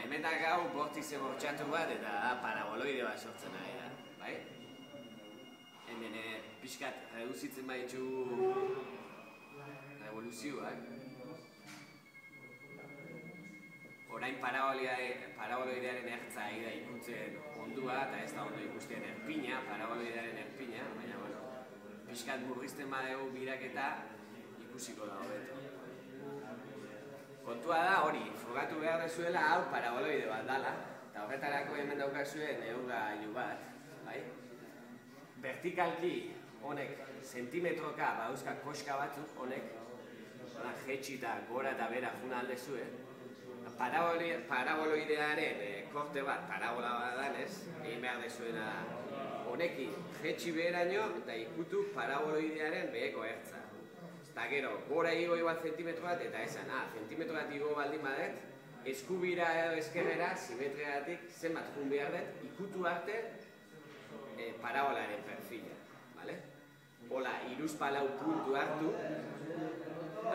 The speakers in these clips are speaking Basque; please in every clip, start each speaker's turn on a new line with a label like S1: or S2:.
S1: Hemetak hau bortize bortxatu bat eta paraboloide bat sortzen ari da, bai? Hemen pixkat reduzitzen baitzu revoluzioak. Orain paraboloidearen ertza ari da ikutzen ondua eta ez da ondo ikusten erpina, paraboloidearen erpina, baina pixkat murrizten badegu biraketa ikusiko da hobeto. Kontua da hori, frogatu behar dezuela hau paraboloide bat dala, eta horretarako hemen daukazue neurgailu bat, bai? Vertikalki honek sentimetroka badauzka koska batzuk, honek jetxita gora eta bera juna aldezue. Paraboloidearen korte bat, parabola bat danez, egin behar dezuena honekin jetxi beheraino eta ikutu paraboloidearen beheko ertza. Eta gero, gora igo igual zentimetro bat eta esan, zentimetro bat igo baldin badet, eskubira edo eskerrera, simetriagatik zenbat jun behar dut, ikutu arte parabolaren perfila, bale? Hola, hiruzpalau puntu hartu,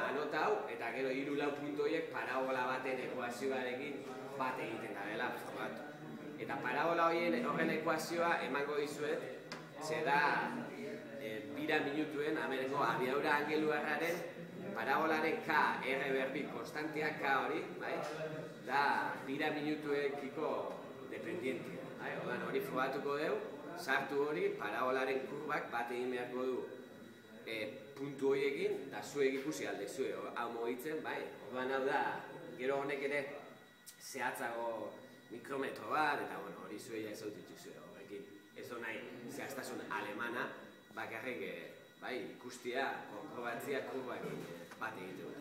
S1: anota hau, eta gero 3-4 puntu horiek parabola baten ekuazioarekin bat egiten da dela frogatu. Eta parabola horren ekuazioa emango dizuet, ze da bira minutuen amengo abiadura angeluarraren parabolaren K, R berbi konstantea K hori, da bira minutuekiko dependientia. Hori frogatuko dugu, sartu hori parabolaren kurbak bat egin beharko du puntu horiekin, da zuek ikusi alde zue, hau mogitzen, orduan hau da, gero honek ere zehatzago mikrometro bat, eta hori zuei ez hautitu zue horrekin. Ez do nahi zehaztasun alemana, bakarrik ikustia, konprobatzia kurbakin bat egiten dut.